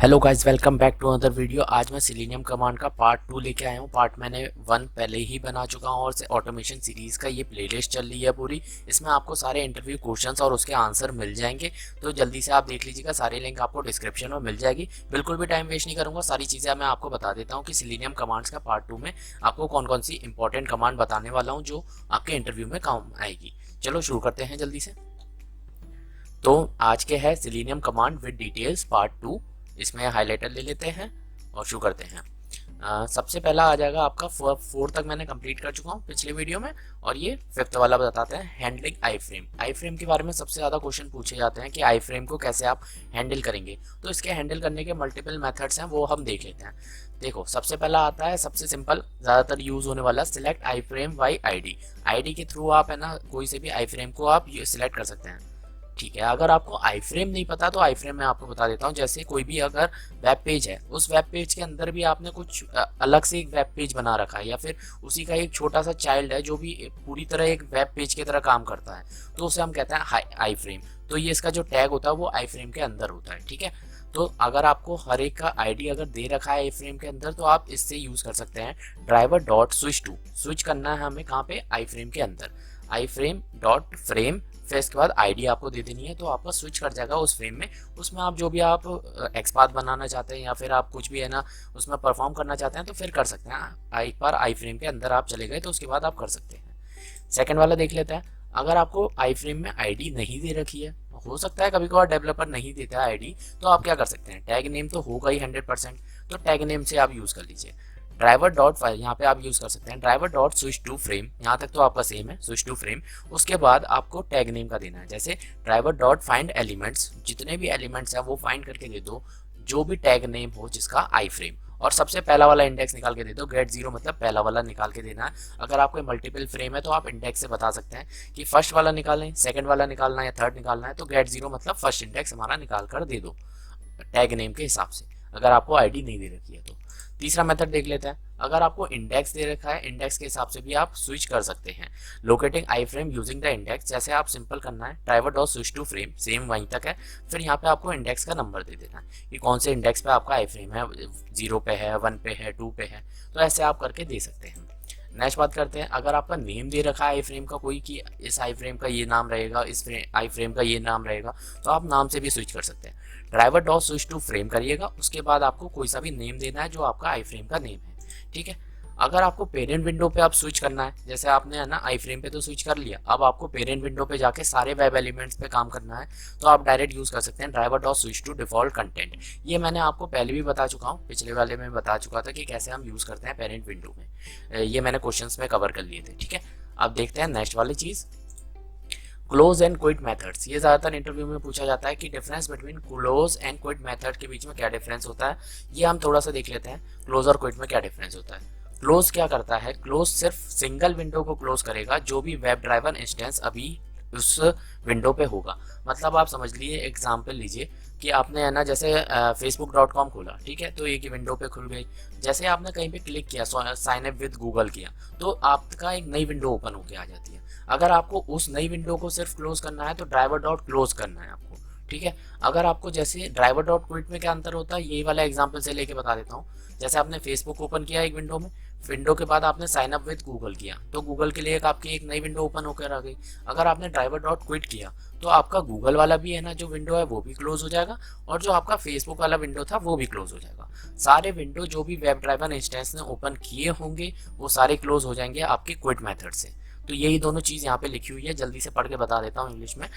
Hello guys, welcome back to another video. आज मैं selenium command का पार्ट 2 लेके आया हूँ। पार्ट मैंने 1 पहले ही बना चुका हूँ और ऑटोमेशन सीरीज का ये प्लेलिस्ट चल रही है पूरी। इसमें आपको सारे इंटरव्यू क्वेश्चंस और उसके आंसर मिल जाएंगे, तो जल्दी से आप देख लीजिएगा। सारी लिंक आपको डिस्क्रिप्शन में मिल जाएगी। बिल्कुल भी टाइम वेस्ट नहीं करूँगा, सारी चीज़ें मैं आपको बता देता हूँ कि सिलेनियम कमांड्स का पार्ट 2 में आपको कौन कौन सी इंपॉर्टेंट कमांड बताने वाला हूँ जो आपके इंटरव्यू में काम आएगी। चलो शुरू करते हैं जल्दी से। तो आज के है selenium command with details part 2। इसमें हाइलाइटर ले लेते हैं और शुरू करते हैं। सबसे पहला आ जाएगा आपका 4 तक मैंने कंप्लीट कर चुका हूँ पिछले वीडियो में, और ये 5th वाला बताते हैं हैंडलिंग आई फ्रेम। आई फ्रेम के बारे में सबसे ज़्यादा क्वेश्चन पूछे जाते हैं कि आई फ्रेम को कैसे आप हैंडल करेंगे। तो इसके हैंडल करने के मल्टीपल मेथड्स हैं, वो हम देख लेते हैं। देखो, सबसे पहला आता है सबसे सिंपल, ज़्यादातर यूज होने वाला, select I frame by I D के थ्रू आप है ना कोई से भी आई फ्रेम को आप सिलेक्ट कर सकते हैं। ठीक है, अगर आपको आई फ्रेम नहीं पता तो आई फ्रेम मैं आपको बता देता हूँ। जैसे कोई भी अगर वेब पेज है, उस वेब पेज के अंदर भी आपने कुछ अलग से एक वेब पेज बना रखा है, या फिर उसी का एक छोटा सा चाइल्ड है जो भी पूरी तरह एक वेब पेज की तरह काम करता है, तो उसे हम कहते हैं आई फ्रेम। तो ये इसका जो टैग होता है वो आई फ्रेम के अंदर होता है। ठीक है, तो अगर आपको हर एक का आईडी अगर दे रखा है आई फ्रेम के अंदर, तो आप इससे यूज कर सकते हैं driver dot switch to. Switch करना है हमें कहाँ पे, आई फ्रेम के अंदर। आई फ्रेम डॉट फ्रेम, फिर इसके बाद आईडी आपको दे देनी है, तो आपका स्विच कर जाएगा उस फ्रेम में। उसमें आप जो भी आप एक्सपाथ बनाना चाहते हैं या फिर आप कुछ भी है ना उसमें परफॉर्म करना चाहते हैं तो फिर कर सकते हैं। एक बार आई फ्रेम के अंदर आप चले गए तो उसके बाद आप कर सकते हैं। सेकंड वाला देख लेते हैं। अगर आपको आई फ्रेम में आईडी नहीं दे रखी है, हो सकता है कभी कभार डेवलपर नहीं देता है आईडी, तो आप क्या कर सकते हैं, टैग नेम तो होगा ही 100%, तो टैग नेम से आप यूज कर लीजिए। ड्राइवर डॉट फाइल यहाँ पे आप यूज कर सकते हैं, driver dot switch to frame, यहाँ तक तो आपका सेम है, स्विच टू फ्रेम। उसके बाद आपको टैग नेम का देना है, जैसे ड्राइवर डॉट फाइंड एलिमेंट्स, जितने भी एलिमेंट्स हैं वो फाइंड करके दे दो जो भी टैग नेम हो जिसका आई फ्रेम, और सबसे पहला वाला इंडेक्स निकाल के दे दो। गेट जीरो मतलब पहला वाला निकाल के देना है। अगर आपको मल्टीपल फ्रेम है तो आप इंडेक्स से बता सकते हैं कि फर्स्ट वाला निकालें, सेकंड वाला निकालना है या थर्ड निकालना है, तो गेट जीरो मतलब फर्स्ट इंडेक्स हमारा निकाल कर दे दो टैग नेम के हिसाब से, अगर आपको आईडी नहीं दे रखी है तो। तीसरा मेथड देख लेते हैं। अगर आपको इंडेक्स दे रखा है, इंडेक्स के हिसाब से भी आप स्विच कर सकते हैं। Locating iframe using the index, जैसे आप सिंपल करना है driver dot switch to frame, same वहीं तक है। फिर यहाँ पे आपको इंडेक्स का नंबर दे देना है कि कौन से इंडेक्स पे आपका आई फ्रेम है, 0 पे है, 1 पे है, 2 पे है, तो ऐसे आप करके दे सकते हैं। नेक्स्ट बात करते हैं। अगर आपका नेम दे रखा है आई फ्रेम का कोई, कि इस आई फ्रेम का ये नाम रहेगा, इस आई फ्रेम का ये नाम रहेगा, तो आप नाम से भी स्विच कर सकते हैं। Driver dot switch to frame करिएगा, उसके बाद आपको कोई सा भी नेम देना है जो आपका आई फ्रेम का नेम है। ठीक है, अगर आपको पेरेंट विंडो पे आप स्विच करना है, जैसे आपने है ना आई फ्रेम पे तो स्विच कर लिया, अब आपको पेरेंट विंडो पे जाके सारे वेब एलिमेंट्स पे काम करना है, तो आप डायरेक्ट यूज कर सकते हैं driver dot switch to default content. ये मैंने आपको पहले भी बता चुका हूँ, पिछले वाले में बता चुका था कि कैसे हम यूज करते हैं पेरेंट विंडो में। ये मैंने क्वेश्चंस में कवर कर लिए थे। ठीक है, अब देखते हैं नेक्स्ट वाली चीज, क्लोज एंड क्विट मेथड्स। ये ज्यादातर इंटरव्यू में पूछा जाता है कि difference between close and quit method के बीच में क्या डिफरेंस होता है। ये हम थोड़ा सा देख लेते हैं, क्लोज और क्विट में क्या डिफरेंस होता है। क्लोज क्या करता है, क्लोज सिर्फ सिंगल विंडो को क्लोज करेगा जो भी वेब ड्राइवर इंस्टेंस अभी उस विंडो पे होगा। मतलब आप समझ लीजिए, एग्जाम्पल लीजिए कि आपने है ना जैसे facebook.com खोला, ठीक है, तो एक ही विंडो पे खुल गई। जैसे आपने कहीं पे क्लिक किया, साइन अप विद गूगल किया, तो आपका एक नई विंडो ओपन होके आ जाती है। अगर आपको उस नई विंडो को सिर्फ क्लोज करना है तो ड्राइवर डॉट क्लोज करना है आपको। ठीक है, अगर आपको जैसे ड्राइवर डॉट क्विट में क्या अंतर होता है, यही वाला एग्जांपल से लेके बता देता हूँ। जैसे आपने फेसबुक ओपन किया एक विंडो में, विंडो के बाद आपने साइन अप विद गूगल किया, तो गूगल के लिए आपकी एक नई विंडो ओपन होकर आ गई। अगर आपने ड्राइवर डॉट क्विट किया तो आपका गूगल वाला भी है ना जो विंडो है वो भी क्लोज हो जाएगा, और जो आपका फेसबुक वाला विंडो था वो भी क्लोज हो जाएगा। सारे विंडो जो भी वेब ड्राइवर इंस्टेंस ने ओपन किए होंगे वो सारे क्लोज हो जाएंगे आपके क्विट मेथड से। तो यही दोनों चीज यहाँ पे लिखी हुई है, जल्दी से पढ़ के बता देता हूँ इंग्लिश में।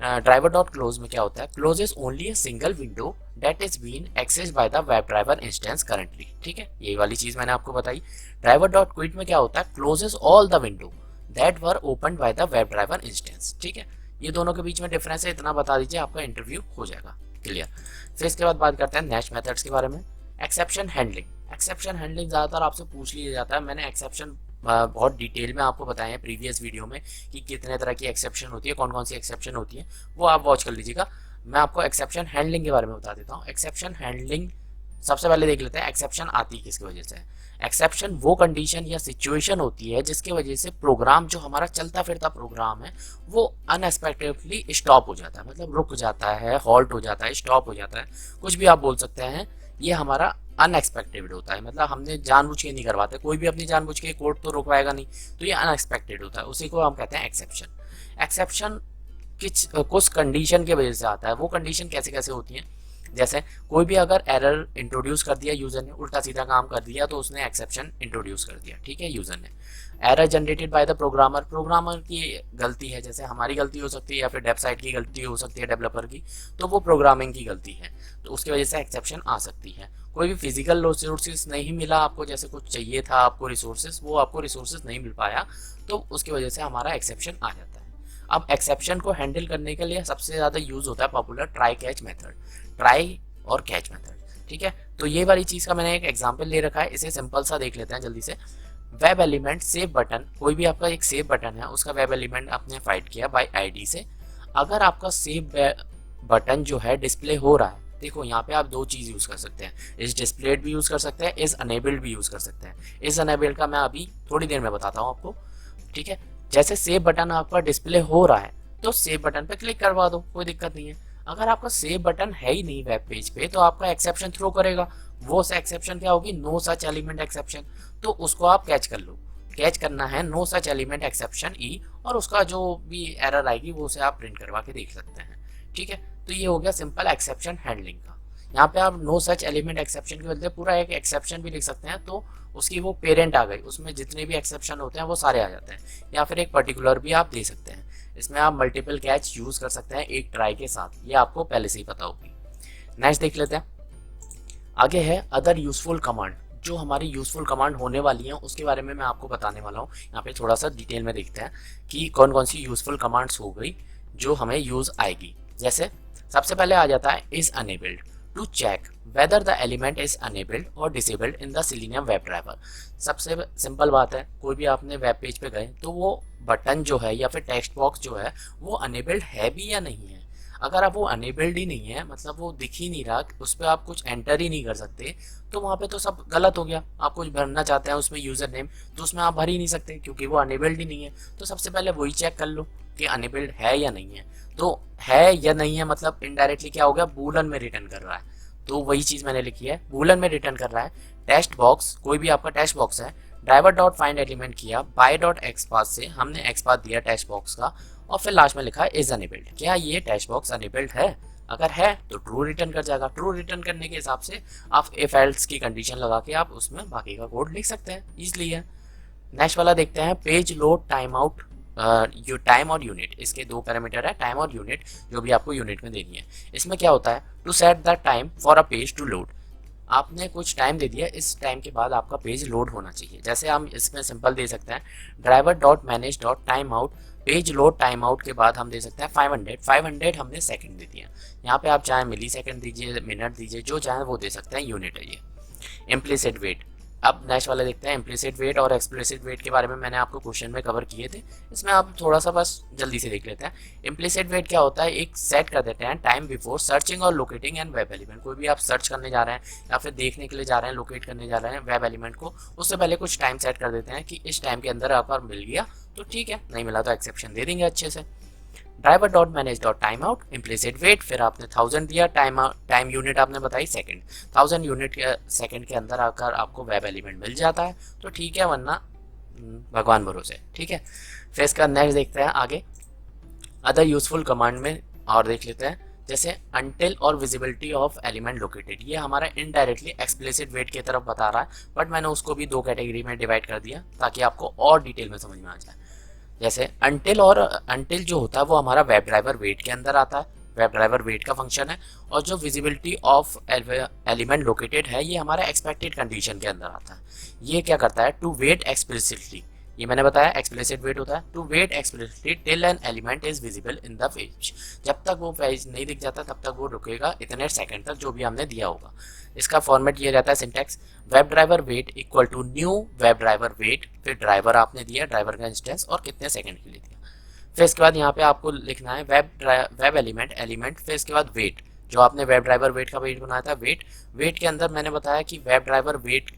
ड्राइवर डॉट क्लोज में क्या होता है, close is only a single window that is been access by the web driver instance currently. ठीक है, यही वाली चीज मैंने आपको बताई। ड्राइवर डॉट क्विट में क्या होता है, close is all the window that were open by the web driver instance. ठीक है, ये दोनों के बीच में डिफरेंस है, इतना बता दीजिए, आपका इंटरव्यू हो जाएगा क्लियर। फिर इसके बाद बात करते हैं नेक्स्ट मेथड्स के बारे में। Exception handling. एक्सेप्शन हैंडलिंग ज्यादातर आपसे पूछ लिया जाता है। मैंने एक्सेप्शन बहुत डिटेल में आपको बताया है प्रीवियस वीडियो में कि कितने तरह की एक्सेप्शन होती है, कौन कौन सी एक्सेप्शन होती है, वो आप वॉच कर लीजिएगा। मैं आपको एक्सेप्शन हैंडलिंग के बारे में बता देता हूँ। एक्सेप्शन हैंडलिंग सबसे पहले देख लेते हैं एक्सेप्शन आती किसकी वजह से। एक्सेप्शन वो कंडीशन या सिचुएशन होती है जिसकी वजह से प्रोग्राम, जो हमारा चलता फिरता प्रोग्राम है, वो अनएक्सपेक्टेडली स्टॉप हो जाता है, मतलब रुक जाता है, हॉल्ट हो जाता है, स्टॉप हो जाता है, कुछ भी आप बोल सकते हैं। ये हमारा अनएक्सपेक्टेड होता है, मतलब हमने जानबूझ के नहीं करवाते, कोई भी अपनी जानबूझ के कोड तो रुकवाएगा नहीं, तो ये अनएक्सपेक्टेड होता है, उसी को हम कहते हैं एक्सेप्शन। एक्सेप्शन कुछ कंडीशन की वजह से आता है। वो कंडीशन कैसे कैसे होती है, जैसे कोई भी अगर एरर इंट्रोड्यूस कर दिया यूजर ने, उल्टा सीधा काम कर दिया, तो उसने एक्सेप्शन इंट्रोड्यूस कर दिया, ठीक है, यूजर ने। Error generated by the programmer, programmer की गलती है, जैसे हमारी गलती हो सकती है या फिर वेबसाइट की गलती हो सकती है, डेवलपर की, तो वो प्रोग्रामिंग की गलती है, तो उसकी वजह से एक्सेप्शन आ सकती है। कोई भी फिजिकल रिसोर्सेज नहीं मिला आपको, जैसे कुछ चाहिए था आपको रिसोर्सेज, वो आपको रिसोर्सेज नहीं मिल पाया, तो उसकी वजह से हमारा एक्सेप्शन आ जाता है। अब एक्सेप्शन को हैंडल करने के लिए सबसे ज़्यादा यूज होता है popular try catch method, try और कैच मेथड, ठीक है। तो ये वाली चीज़ का मैंने एक एग्जांपल ले रखा है, इसे सिंपल सा देख लेते हैं जल्दी से। वेब एलिमेंट सेव बटन, कोई भी आपका एक सेव बटन है, उसका वेब एलिमेंट आपने फाइंड किया बाय आईडी से। अगर आपका सेव बटन जो है डिस्प्ले हो रहा है, देखो यहाँ पे आप दो चीज़ यूज़ कर सकते हैं, इस डिस्प्लेड भी यूज़ कर सकते हैं, इस अनेबल्ड भी यूज़ कर सकते हैं। इस अनेबल्ड का मैं अभी थोड़ी देर में बताता हूँ आपको, ठीक है। जैसे सेव बटन आपका डिस्प्ले हो रहा है, तो सेव बटन पे क्लिक करवा दो, कोई दिक्कत नहीं है। अगर आपका सेव बटन है ही नहीं वेब पेज पे, तो आपका एक्सेप्शन थ्रो करेगा। वो एक्सेप्शन क्या होगी, नो सच एलिमेंट एक्सेप्शन, तो उसको आप कैच कर लो। कैच करना है नो सच एलिमेंट एक्सेप्शन ई, और उसका जो भी एरर आएगी वो उसे आप प्रिंट करवा के देख सकते हैं, ठीक है। तो ये हो गया सिंपल एक्सेप्शन हैंडलिंग का। यहाँ पे आप नो सच एलिमेंट एक्सेप्शन के बदले पूरा एक एक्सेप्शन भी लिख सकते हैं, तो उसकी वो पेरेंट आ गई, उसमें जितने भी एक्सेप्शन होते हैं वो सारे आ जाते हैं। या फिर एक पर्टिकुलर भी आप दे सकते हैं, इसमें आप मल्टीपल कैच यूज कर सकते हैं एक ट्राई के साथ, ये आपको पहले से ही पता होगी। नेक्स्ट देख लेते हैं, आगे है अदर यूजफुल कमांड। जो हमारी यूजफुल कमांड होने वाली हैं उसके बारे में मैं आपको बताने वाला हूँ। यहाँ पे थोड़ा सा डिटेल में देखते हैं कि कौन कौन सी यूजफुल कमांड्स हो गई जो हमें यूज आएगी। जैसे सबसे पहले आ जाता है is enabled to check whether the element is enabled और disabled in the Selenium web driver. सबसे सिंपल बात है, कोई भी आपने वेब पेज पे गए तो वो बटन जो है या फिर टेक्स्ट बॉक्स जो है वो अनेबल्ड है भी या नहीं है। अगर आप वो अनेबल्ड ही नहीं है, मतलब वो दिख ही नहीं रहा, उस पर आप कुछ एंटर ही नहीं कर सकते, तो वहाँ पे तो सब गलत हो गया। आप कुछ भरना चाहते हैं उसमें यूज़र नेम, तो उसमें आप भर ही नहीं सकते क्योंकि वो अनेबल्ड ही नहीं है। तो सबसे पहले वही चेक कर लो कि अनेबल्ड है या नहीं है। तो है या नहीं है मतलब इनडायरेक्टली क्या हो गया, बूलन में रिटर्न कर रहा है, तो वही चीज़ मैंने लिखी है, बूलन में रिटर्न कर रहा है। टेक्स्ट बॉक्स, कोई भी आपका टेक्स्ट बॉक्स है, ड्राइवर डॉट फाइंड एलिमेंट किया, बाय डॉट एक्स पाथ से हमने एक्स पाथ दिया टेक्स्ट बॉक्स का, और फिर लास्ट में लिखा इज अनेबल्ड। क्या ये टेक्स्ट बॉक्स अनेबल्ड है? अगर है तो ट्रू रिटर्न कर जाएगा। ट्रू रिटर्न करने के हिसाब से आप इफ एल्स की कंडीशन लगा के आप उसमें बाकी का कोड लिख सकते हैं, इजली है। नेक्स्ट वाला देखते हैं, पेज लोड टाइम आउट, यो टाइम और यूनिट। इसके दो पैरामीटर है, टाइम और यूनिट, जो भी आपको यूनिट में देनी है। इसमें क्या होता है, to set the time for a page to load. आपने कुछ टाइम दे दिया, इस टाइम के बाद आपका पेज लोड होना चाहिए। जैसे हम इसमें सिंपल दे सकते हैं, driver dot manage dot time out, page load time out के बाद हम दे सकते हैं 500 हमने सेकंड दे दिया। यहाँ पे आप चाहे मिली सेकंड दीजिए, मिनट दीजिए, जो चाहे वो दे सकते हैं, यूनिट है ये। इम्प्लिसिट वेट, अब नेक्स्ट वाला देखते हैं। इम्प्लिसिट वेट और एक्सप्लिसिट वेट के बारे में मैंने आपको क्वेश्चन में कवर किए थे, इसमें आप थोड़ा सा बस जल्दी से देख लेते हैं। इम्प्लिसिट वेट क्या होता है, एक सेट कर देते हैं टाइम बिफोर सर्चिंग और लोकेटिंग एंड वेब एलिमेंट। कोई भी आप सर्च करने जा रहे हैं या फिर देखने के लिए जा रहे हैं, लोकेट करने जा रहे हैं वेब एलिमेंट को, उससे पहले कुछ टाइम सेट कर देते हैं कि इस टाइम के अंदर आपको मिल गया तो ठीक है, नहीं मिला तो एक्सेप्शन दे देंगे अच्छे से। Driver dot manage dot time out, implicit wait, फिर आपने 1000 दिया, टाइम यूनिट आपने बताई सेकंड, 1000 यूनिट के सेकंड के अंदर आकर आपको वेब एलिमेंट मिल जाता है तो ठीक है, वरना भगवान भरोसे, ठीक है। फिर इसका नेक्स्ट देखते हैं आगे, अदर यूजफुल कमांड में और देख लेते हैं। जैसे अनटिल और विजिबिलिटी ऑफ एलिमेंट लोकेटेड, ये हमारा इनडायरेक्टली एक्सप्लिसिट वेट की तरफ बता रहा है, बट मैंने उसको भी दो कैटेगरी में डिवाइड कर दिया ताकि आपको और डिटेल में समझ में आ जाए। जैसे अनटिल जो होता है वो हमारा वेब ड्राइवर वेट के अंदर आता है, वेब ड्राइवर वेट का फंक्शन है, और जो विजिबिलिटी ऑफ एलिमेंट लोकेटेड है ये हमारा एक्सपेक्टेड कंडीशन के अंदर आता है। ये क्या करता है, टू वेट एक्सप्लिसिटली, ये मैंने बताया एक्सप्लिसिट वेट होता है, to wait explicitly till an element is visible in the page. जब तक वो पेज नहीं दिख जाता तब तक वो रुकेगा इतने सेकंड तक, जो भी हमने दिया होगा। इसका फॉर्मेट ये रहता है, syntax web driver wait equal to new web driver wait, फिर ड्राइवर आपने दिया, ड्राइवर का इंस्टेंस और कितने सेकंड के लिए दिया। फिर इसके बाद यहाँ पे आपको लिखना है वेब एलिमेंट, फिर इसके बाद वेट, जो आपने वेब ड्राइवर वेट का पेज बनाया था, वेट के अंदर मैंने बताया कि वेब ड्राइवर वेट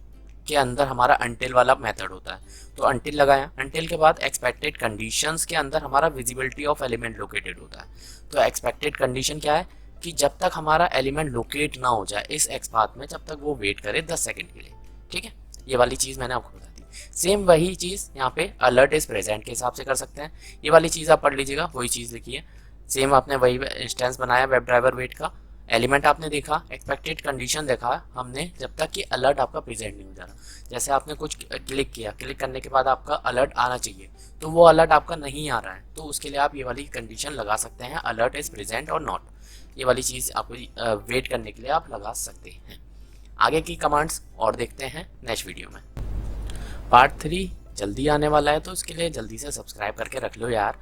के अंदर हमारा अनटिल वाला मेथड होता है। तो अनटिल लगाया, अनटिल के बाद एक्सपेक्टेड कंडीशंस के अंदर हमारा विजिबिलिटी ऑफ एलिमेंट लोकेटेड होता है। तो एक्सपेक्टेड कंडीशन क्या है कि जब तक हमारा एलिमेंट लोकेट ना हो जाए इस एक्स पाथ में, जब तक वो वेट करे 10 सेकंड के लिए। ठीक है, ये वाली चीज़ मैंने आपको बता दी। सेम वही चीज़ यहाँ पे अलर्ट इज प्रेजेंट के हिसाब से कर सकते हैं। ये वाली चीज़ आप पढ़ लीजिएगा, वही चीज़ लिखी है। सेम आपने वही इंस्टेंस बनाया वेब ड्राइवर वेट का, एलिमेंट आपने देखा, एक्सपेक्टेड कंडीशन देखा हमने, जब तक कि अलर्ट आपका प्रेजेंट नहीं हो जा रहा। जैसे आपने कुछ क्लिक किया, क्लिक करने के बाद आपका अलर्ट आना चाहिए, तो वो अलर्ट आपका नहीं आ रहा है, तो उसके लिए आप ये वाली कंडीशन लगा सकते हैं, अलर्ट इज प्रेजेंट और नॉट। ये वाली चीज़ आपको वेट करने के लिए आप लगा सकते हैं। आगे की कमांड्स और देखते हैं नेक्स्ट वीडियो में। पार्ट 3 जल्दी आने वाला है, तो इसके लिए जल्दी से सब्सक्राइब करके रख लो यार।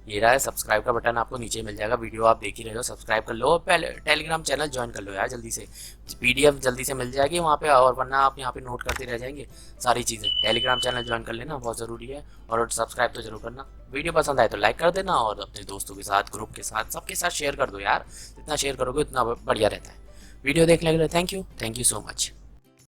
ये रहा है सब्सक्राइब का बटन, आपको नीचे मिल जाएगा। वीडियो आप देख ही रहे हो, सब्सक्राइब कर लो और पहले टेलीग्राम चैनल ज्वाइन कर लो यार जल्दी से। PDF जल्दी से मिल जाएगी वहाँ पे, और वरना आप यहाँ पे नोट करते रह जाएंगे सारी चीज़ें। टेलीग्राम चैनल ज्वाइन कर लेना, बहुत ज़रूरी है, और सब्सक्राइब तो जरूर करना। वीडियो पसंद आए तो लाइक कर देना, और अपने दोस्तों के साथ, ग्रुप के साथ, सबके साथ शेयर कर दो यार। जितना शेयर करोगे उतना बढ़िया रहता है। वीडियो देखने के लिए थैंक यू सो मच।